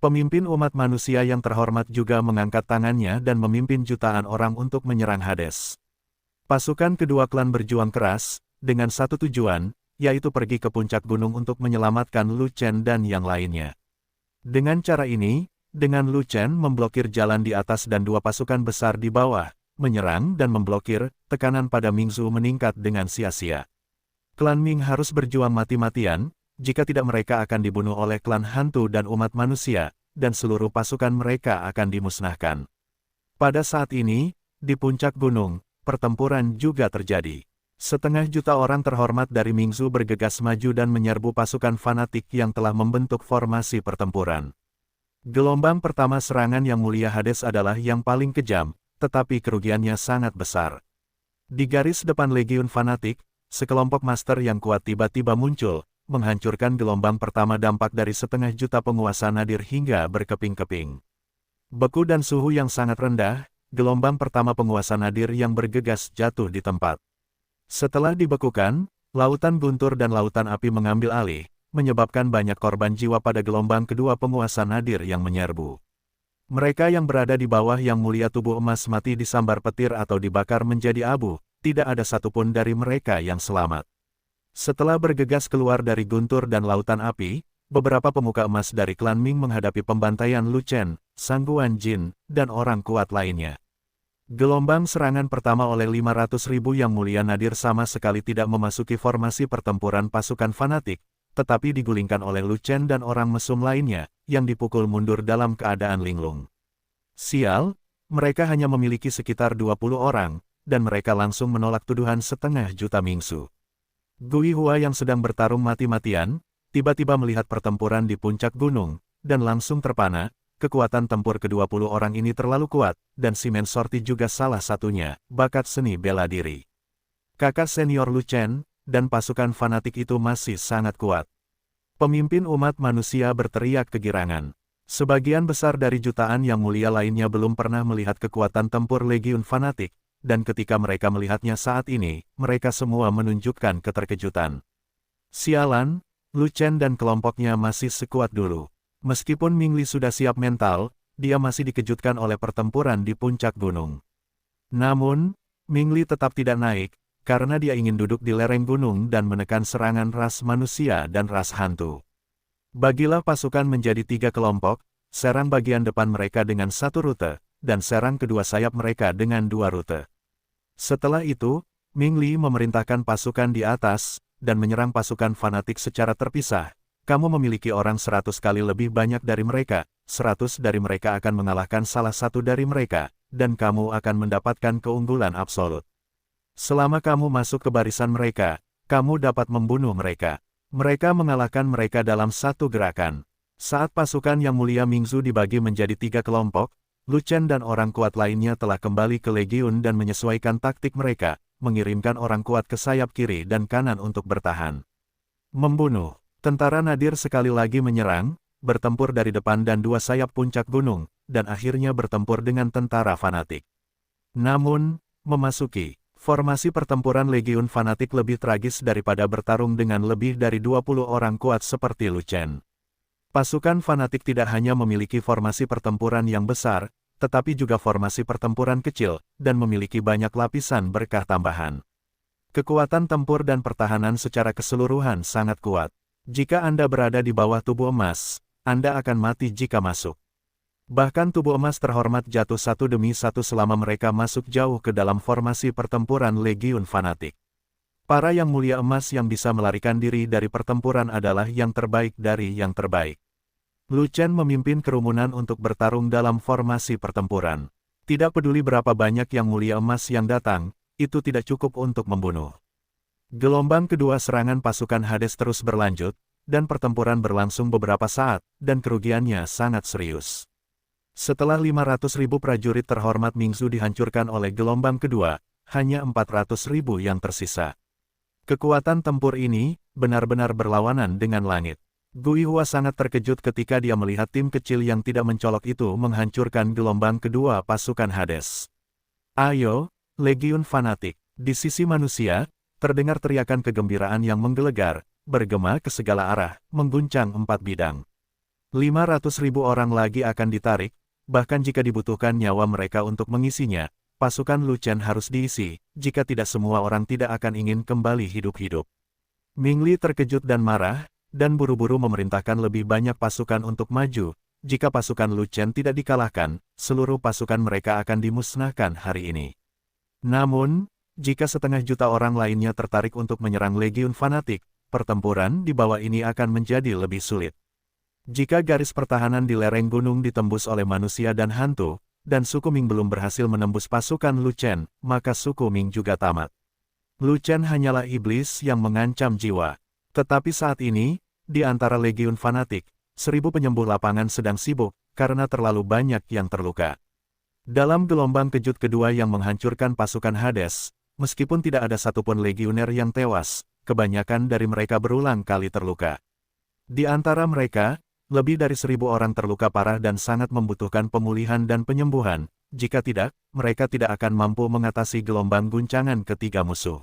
Pemimpin umat manusia yang terhormat juga mengangkat tangannya dan memimpin jutaan orang untuk menyerang Hades. Pasukan kedua klan berjuang keras, dengan satu tujuan, yaitu pergi ke puncak gunung untuk menyelamatkan Lu Chen dan yang lainnya. Dengan cara ini, dengan Lu Chen memblokir jalan di atas dan 2 pasukan besar di bawah, menyerang dan memblokir, tekanan pada Mingzu meningkat dengan sia-sia. Klan Ming harus berjuang mati-matian, jika tidak mereka akan dibunuh oleh klan hantu dan umat manusia, dan seluruh pasukan mereka akan dimusnahkan. Pada saat ini, di puncak gunung, pertempuran juga terjadi. 1/2 juta orang terhormat dari Mingzu bergegas maju dan menyerbu pasukan fanatik yang telah membentuk formasi pertempuran. Gelombang pertama serangan yang mulia Hades adalah yang paling kejam, tetapi kerugiannya sangat besar. Di garis depan legiun fanatik, sekelompok master yang kuat tiba-tiba muncul, menghancurkan gelombang pertama dampak dari 1/2 juta penguasa nadir hingga berkeping-keping. Beku dan suhu yang sangat rendah, gelombang pertama penguasa nadir yang bergegas jatuh di tempat. Setelah dibekukan, lautan guntur dan lautan api mengambil alih, menyebabkan banyak korban jiwa pada gelombang kedua penguasa nadir yang menyerbu. Mereka yang berada di bawah yang mulia tubuh emas mati disambar petir atau dibakar menjadi abu. Tidak ada satupun dari mereka yang selamat. Setelah bergegas keluar dari guntur dan lautan api, beberapa pemuka emas dari klan Ming menghadapi pembantaian Lu Chen, Sang Guan Jin, dan orang kuat lainnya. Gelombang serangan pertama oleh 500.000 yang mulia nadir sama sekali tidak memasuki formasi pertempuran pasukan fanatik, tetapi digulingkan oleh Lu Chen dan orang mesum lainnya, yang dipukul mundur dalam keadaan linglung. Sial, mereka hanya memiliki sekitar 20 orang, dan mereka langsung menolak tuduhan 1/2 juta Mingzu. Gui Hua yang sedang bertarung mati-matian, tiba-tiba melihat pertempuran di puncak gunung, dan langsung terpana. Kekuatan tempur ke-20 orang ini terlalu kuat, dan si Men Sorti juga salah satunya, bakat seni bela diri. Kakak senior Lu Chen, dan pasukan fanatik itu masih sangat kuat. Pemimpin umat manusia berteriak kegirangan. Sebagian besar dari jutaan yang mulia lainnya belum pernah melihat kekuatan tempur Legiun Fanatik, dan ketika mereka melihatnya saat ini, mereka semua menunjukkan keterkejutan. Sialan, Lu Chen dan kelompoknya masih sekuat dulu. Meskipun Ming Li sudah siap mental, dia masih dikejutkan oleh pertempuran di puncak gunung. Namun, Ming Li tetap tidak naik, karena dia ingin duduk di lereng gunung dan menekan serangan ras manusia dan ras hantu. Bagilah pasukan menjadi 3 kelompok, serang bagian depan mereka dengan 1 rute, dan serang kedua sayap mereka dengan 2 rute. Setelah itu, Ming Li memerintahkan pasukan di atas, dan menyerang pasukan fanatik secara terpisah. Kamu memiliki orang 100 kali lebih banyak dari mereka, 100 dari mereka akan mengalahkan salah satu dari mereka, dan kamu akan mendapatkan keunggulan absolut. Selama kamu masuk ke barisan mereka, kamu dapat membunuh mereka. Mereka mengalahkan mereka dalam satu gerakan. Saat pasukan yang mulia Mingzu dibagi menjadi 3 kelompok, Lu Chen dan orang kuat lainnya telah kembali ke Legiun dan menyesuaikan taktik mereka, mengirimkan orang kuat ke sayap kiri dan kanan untuk bertahan. Membunuh. Tentara Nadir sekali lagi menyerang, bertempur dari depan dan 2 sayap puncak gunung, dan akhirnya bertempur dengan tentara fanatik. Namun, memasuki formasi pertempuran Legiun Fanatik lebih tragis daripada bertarung dengan lebih dari 20 orang kuat seperti Lu Chen. Pasukan fanatik tidak hanya memiliki formasi pertempuran yang besar, tetapi juga formasi pertempuran kecil, dan memiliki banyak lapisan berkah tambahan. Kekuatan tempur dan pertahanan secara keseluruhan sangat kuat. Jika Anda berada di bawah tubuh emas, Anda akan mati jika masuk. Bahkan tubuh emas terhormat jatuh satu demi satu selama mereka masuk jauh ke dalam formasi pertempuran Legiun Fanatik. Para yang mulia emas yang bisa melarikan diri dari pertempuran adalah yang terbaik dari yang terbaik. Lu Chen memimpin kerumunan untuk bertarung dalam formasi pertempuran. Tidak peduli berapa banyak yang mulia emas yang datang, itu tidak cukup untuk membunuh. Gelombang kedua serangan pasukan Hades terus berlanjut, dan pertempuran berlangsung beberapa saat, dan kerugiannya sangat serius. Setelah 500.000 prajurit terhormat Mingzu dihancurkan oleh gelombang kedua, hanya 400.000 yang tersisa. Kekuatan tempur ini benar-benar berlawanan dengan langit. Guihua sangat terkejut ketika dia melihat tim kecil yang tidak mencolok itu menghancurkan gelombang kedua pasukan Hades. Ayo, Legiun Fanatik! Di sisi manusia, terdengar teriakan kegembiraan yang menggelegar, bergema ke segala arah, mengguncang 4 bidang. 500.000 orang lagi akan ditarik, bahkan jika dibutuhkan nyawa mereka untuk mengisinya, pasukan Lu Chen harus diisi, jika tidak semua orang tidak akan ingin kembali hidup-hidup. Ming Li terkejut dan marah, dan buru-buru memerintahkan lebih banyak pasukan untuk maju. Jika pasukan Lu Chen tidak dikalahkan, seluruh pasukan mereka akan dimusnahkan hari ini. Namun, jika 1,5 juta orang lainnya tertarik untuk menyerang Legiun Fanatik, pertempuran di bawah ini akan menjadi lebih sulit. Jika garis pertahanan di lereng gunung ditembus oleh manusia dan hantu, dan suku Ming belum berhasil menembus pasukan Lu Chen, maka suku Ming juga tamat. Lu Chen hanyalah iblis yang mengancam jiwa. Tetapi saat ini, di antara Legiun Fanatik, 1000 penyembuh lapangan sedang sibuk, karena terlalu banyak yang terluka. Dalam gelombang kejut kedua yang menghancurkan pasukan Hades, meskipun tidak ada satupun legioner yang tewas, kebanyakan dari mereka berulang kali terluka. Di antara mereka, lebih dari 1000 orang terluka parah dan sangat membutuhkan pemulihan dan penyembuhan, jika tidak, mereka tidak akan mampu mengatasi gelombang guncangan ketiga musuh.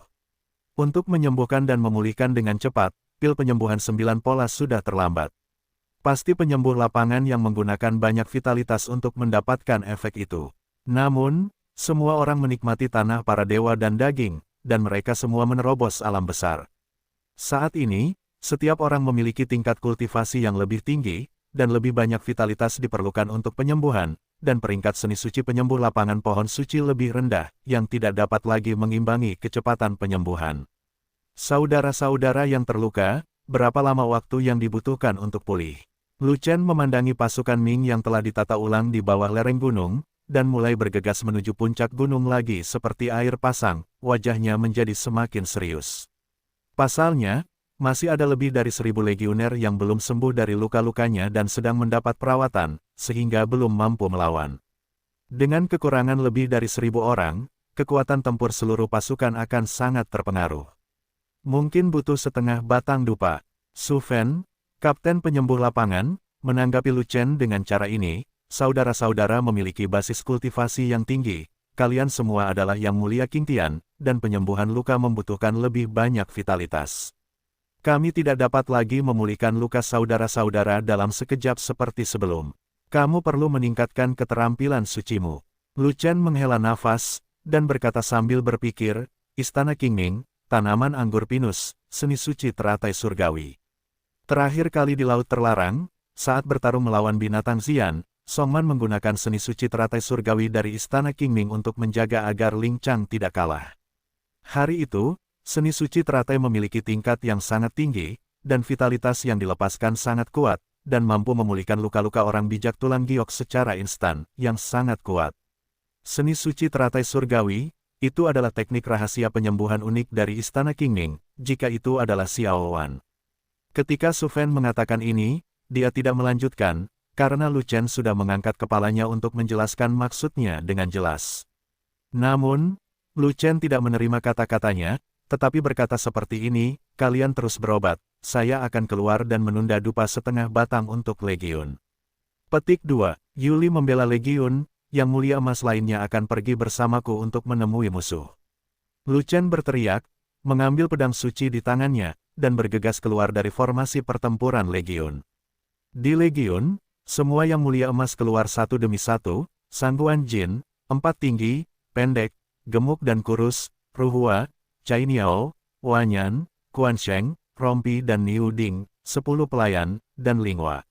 Untuk menyembuhkan dan memulihkan dengan cepat, pil penyembuhan 9 pola sudah terlambat. Pasti penyembuh lapangan yang menggunakan banyak vitalitas untuk mendapatkan efek itu. Namun, semua orang menikmati tanah para dewa dan daging, dan mereka semua menerobos alam besar. Saat ini, setiap orang memiliki tingkat kultivasi yang lebih tinggi, dan lebih banyak vitalitas diperlukan untuk penyembuhan, dan peringkat seni suci penyembuh lapangan pohon suci lebih rendah, yang tidak dapat lagi mengimbangi kecepatan penyembuhan. Saudara-saudara yang terluka, berapa lama waktu yang dibutuhkan untuk pulih? Lu Chen memandangi pasukan Ming yang telah ditata ulang di bawah lereng gunung, dan mulai bergegas menuju puncak gunung lagi seperti air pasang, wajahnya menjadi semakin serius. Pasalnya, masih ada lebih dari 1000 legioner yang belum sembuh dari luka-lukanya dan sedang mendapat perawatan, sehingga belum mampu melawan. Dengan kekurangan lebih dari 1000 orang, kekuatan tempur seluruh pasukan akan sangat terpengaruh. Mungkin butuh setengah batang dupa. Su Fen, Kapten Penyembuh Lapangan, menanggapi Lu Chen dengan cara ini, saudara-saudara memiliki basis kultivasi yang tinggi, kalian semua adalah Yang Mulia King Tian, dan penyembuhan luka membutuhkan lebih banyak vitalitas. Kami tidak dapat lagi memulihkan luka saudara-saudara dalam sekejap seperti sebelum. Kamu perlu meningkatkan keterampilan sucimu. Lu Chen menghela nafas, dan berkata sambil berpikir, Istana Qingming, tanaman anggur pinus, seni suci teratai surgawi. Terakhir kali di Laut Terlarang, saat bertarung melawan binatang Xian, Songman menggunakan seni suci teratai surgawi dari Istana Qingming untuk menjaga agar Ling Chang tidak kalah. Hari itu, seni suci teratai memiliki tingkat yang sangat tinggi, dan vitalitas yang dilepaskan sangat kuat, dan mampu memulihkan luka-luka orang bijak tulang giok secara instan, yang sangat kuat. Seni suci teratai surgawi, itu adalah teknik rahasia penyembuhan unik dari Istana Qingming, jika itu adalah Xiao Wan. Ketika Su Fen mengatakan ini, dia tidak melanjutkan, karena Lu Chen sudah mengangkat kepalanya untuk menjelaskan maksudnya dengan jelas. Namun, Lu Chen tidak menerima kata-katanya, tetapi berkata seperti ini, kalian terus berobat, saya akan keluar dan menunda dupa setengah batang untuk Legiun. Petik 2, Yuli membela Legiun, Yang Mulia Emas lainnya akan pergi bersamaku untuk menemui musuh. Lu Chen berteriak, mengambil pedang suci di tangannya, dan bergegas keluar dari formasi pertempuran Legiun. Di Legiun, semua Yang Mulia Emas keluar satu demi satu, Sangguan Jin, 4 tinggi, pendek, gemuk dan kurus, Ruhua, Cai Niao, Wanyan, Quan Sheng, Rompi dan Niu Ding, 10 pelayan, dan Linghua.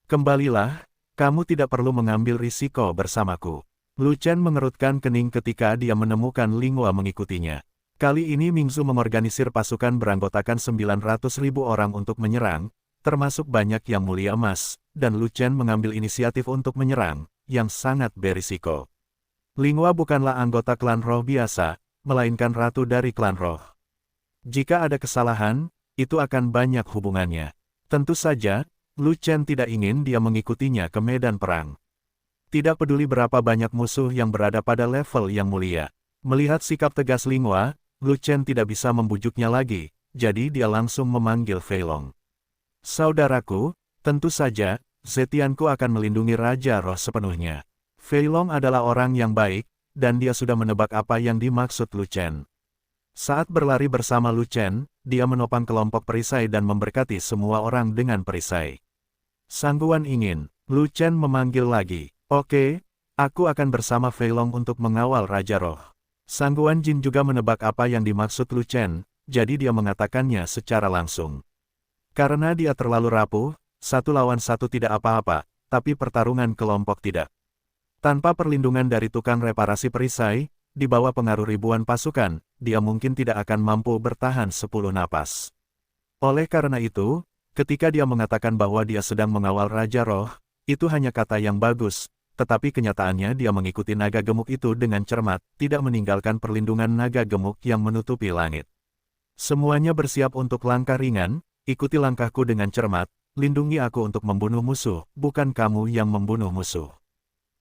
Kembalilah, kamu tidak perlu mengambil risiko bersamaku. Lu Chen mengerutkan kening ketika dia menemukan Linghua mengikutinya. Kali ini Mingzu mengorganisir pasukan beranggotakan 900.000 orang untuk menyerang, termasuk banyak Yang Mulia Emas, dan Lu Chen mengambil inisiatif untuk menyerang, yang sangat berisiko. Linghua bukanlah anggota klan roh biasa, melainkan ratu dari klan roh. Jika ada kesalahan, itu akan banyak hubungannya. Tentu saja, Lu Chen tidak ingin dia mengikutinya ke medan perang. Tidak peduli berapa banyak musuh yang berada pada level yang mulia. Melihat sikap tegas Linghua, Lu Chen tidak bisa membujuknya lagi, jadi dia langsung memanggil Fei Long. Saudaraku, tentu saja, Zetianku akan melindungi Raja Roh sepenuhnya. Fei Long adalah orang yang baik, dan dia sudah menebak apa yang dimaksud Lu Chen. Saat berlari bersama Lu Chen, dia menopang kelompok perisai dan memberkati semua orang dengan perisai. Sangguan ingin, Lu Chen memanggil lagi, oke, aku akan bersama Fei Long untuk mengawal Raja Roh. Sangguan Jin juga menebak apa yang dimaksud Lu Chen, jadi dia mengatakannya secara langsung. Karena dia terlalu rapuh, 1 lawan 1 tidak apa-apa, tapi pertarungan kelompok tidak. Tanpa perlindungan dari tukang reparasi perisai, di bawah pengaruh ribuan pasukan, dia mungkin tidak akan mampu bertahan 10 napas. Oleh karena itu, ketika dia mengatakan bahwa dia sedang mengawal Raja Roh, itu hanya kata yang bagus, tetapi kenyataannya dia mengikuti naga gemuk itu dengan cermat, tidak meninggalkan perlindungan naga gemuk yang menutupi langit. Semuanya bersiap untuk langkah ringan, ikuti langkahku dengan cermat, lindungi aku untuk membunuh musuh, bukan kamu yang membunuh musuh.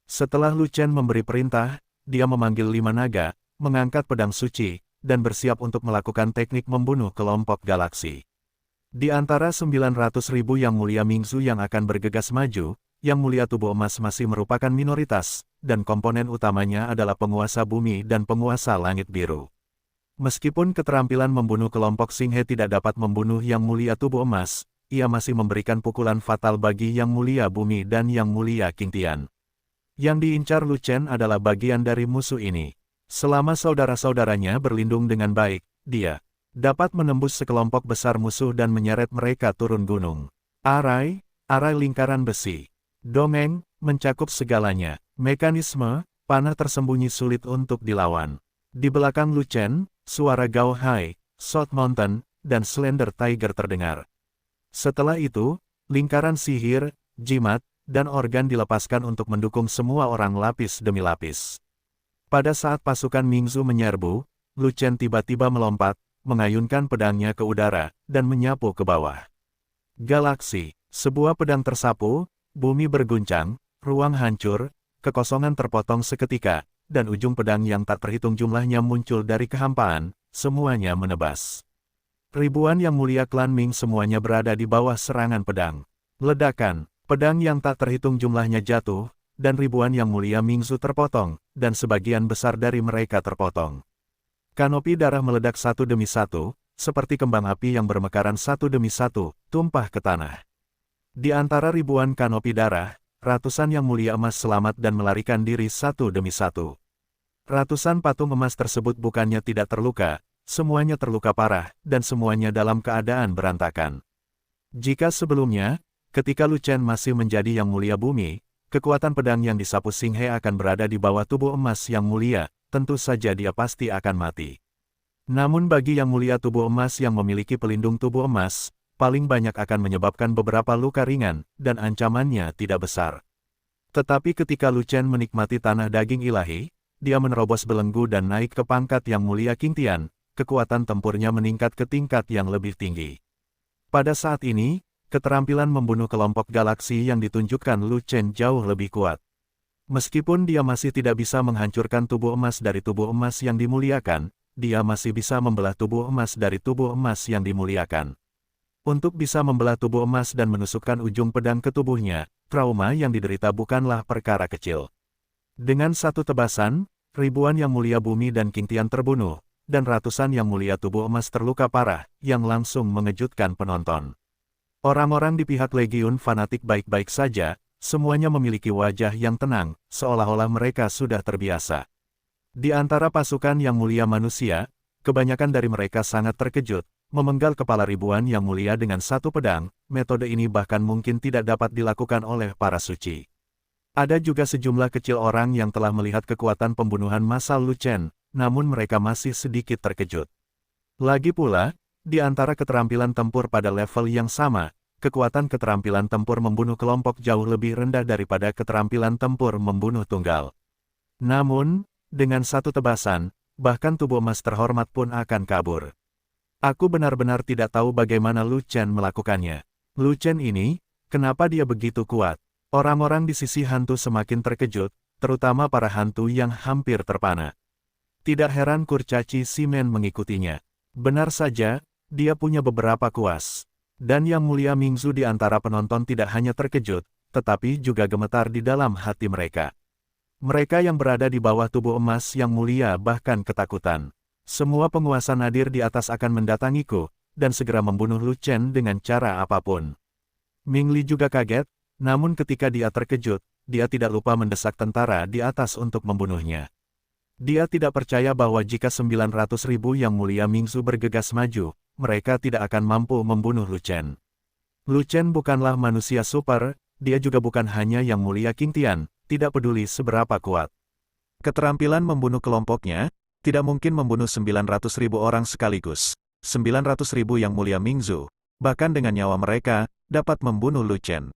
Setelah Lu Chen memberi perintah, dia memanggil 5 naga, mengangkat pedang suci, dan bersiap untuk melakukan teknik membunuh kelompok galaksi. Di antara 900.000 Yang Mulia Mingzu yang akan bergegas maju, Yang Mulia Tubuh Emas masih merupakan minoritas, dan komponen utamanya adalah penguasa bumi dan penguasa langit biru. Meskipun keterampilan membunuh kelompok Xinghe tidak dapat membunuh Yang Mulia Tubuh Emas, ia masih memberikan pukulan fatal bagi Yang Mulia Bumi dan Yang Mulia King Tian. Yang diincar Lu Chen adalah bagian dari musuh ini. Selama saudara-saudaranya berlindung dengan baik, dia dapat menembus sekelompok besar musuh dan menyeret mereka turun gunung. Arai lingkaran besi. Dongeng, mencakup segalanya. Mekanisme, panah tersembunyi sulit untuk dilawan. Di belakang Lu Chen, suara Gao Hai, Salt Mountain, dan Slender Tiger terdengar. Setelah itu, lingkaran sihir, jimat, dan organ dilepaskan untuk mendukung semua orang lapis demi lapis. Pada saat pasukan Mingzu menyerbu, Lu Chen tiba-tiba melompat, mengayunkan pedangnya ke udara, dan menyapu ke bawah. Galaksi, sebuah pedang tersapu, bumi berguncang, ruang hancur, kekosongan terpotong seketika, dan ujung pedang yang tak terhitung jumlahnya muncul dari kehampaan, semuanya menebas. Ribuan Yang Mulia klan Ming semuanya berada di bawah serangan pedang. Ledakan, Pedang yang tak terhitung jumlahnya jatuh, dan ribuan Yang Mulia Mingzu terpotong, dan sebagian besar dari mereka terpotong. Kanopi darah meledak satu demi satu, seperti kembang api yang bermekaran satu demi satu, tumpah ke tanah. Di antara ribuan kanopi darah, ratusan Yang Mulia Emas selamat dan melarikan diri satu demi satu. Ratusan patung emas tersebut bukannya tidak terluka, semuanya terluka parah, dan semuanya dalam keadaan berantakan. Jika sebelumnya, ketika Lu Chen masih menjadi Yang Mulia Bumi, kekuatan pedang yang disapu Xing He akan berada di bawah tubuh emas Yang Mulia, tentu saja dia pasti akan mati. Namun bagi Yang Mulia tubuh emas yang memiliki pelindung tubuh emas, paling banyak akan menyebabkan beberapa luka ringan, dan ancamannya tidak besar. Tetapi ketika Lu Chen menikmati tanah daging ilahi, dia menerobos belenggu dan naik ke pangkat Yang Mulia Qingtian, kekuatan tempurnya meningkat ke tingkat yang lebih tinggi. Pada saat ini, keterampilan membunuh kelompok galaksi yang ditunjukkan Lu Chen jauh lebih kuat. Meskipun dia masih tidak bisa menghancurkan tubuh emas dari tubuh emas yang dimuliakan, dia masih bisa membelah tubuh emas dari tubuh emas yang dimuliakan. Untuk bisa membelah tubuh emas dan menusukkan ujung pedang ke tubuhnya, trauma yang diderita bukanlah perkara kecil. Dengan satu tebasan, ribuan Yang Mulia Bumi dan Qingtian terbunuh, dan ratusan Yang Mulia tubuh emas terluka parah, yang langsung mengejutkan penonton. Orang-orang di pihak Legiun fanatik baik-baik saja, semuanya memiliki wajah yang tenang, seolah-olah mereka sudah terbiasa. Di antara pasukan Yang Mulia manusia, kebanyakan dari mereka sangat terkejut, memenggal kepala ribuan Yang Mulia dengan satu pedang. Metode ini bahkan mungkin tidak dapat dilakukan oleh para suci. Ada juga sejumlah kecil orang yang telah melihat kekuatan pembunuhan massal Lu Chen, namun mereka masih sedikit terkejut. Lagi pula, di antara keterampilan tempur pada level yang sama, kekuatan keterampilan tempur membunuh kelompok jauh lebih rendah daripada keterampilan tempur membunuh tunggal. Namun, dengan satu tebasan, bahkan tubuh emas terhormat pun akan kabur. Aku benar-benar tidak tahu bagaimana Lu Chen melakukannya. Lu Chen ini, kenapa dia begitu kuat? Orang-orang di sisi hantu semakin terkejut, terutama para hantu yang hampir terpana. Tidak heran kurcaci Simen mengikutinya. Benar saja, dia punya beberapa kuas. Dan Yang Mulia Mingzu di antara penonton tidak hanya terkejut, tetapi juga gemetar di dalam hati mereka. Mereka yang berada di bawah tubuh emas Yang Mulia bahkan ketakutan. Semua penguasa nadir di atas akan mendatangiku, dan segera membunuh Lu Chen dengan cara apapun. Ming Li juga kaget, namun ketika dia terkejut, dia tidak lupa mendesak tentara di atas untuk membunuhnya. Dia tidak percaya bahwa jika 900.000 Yang Mulia Mingzu bergegas maju, mereka tidak akan mampu membunuh Lu Chen. Lu Chen bukanlah manusia super, dia juga bukan hanya Yang Mulia Qingtian, tidak peduli seberapa kuat. Keterampilan membunuh kelompoknya, tidak mungkin membunuh 900.000 orang sekaligus. 900.000 Yang Mulia Mingzu, bahkan dengan nyawa mereka, dapat membunuh Lu Chen.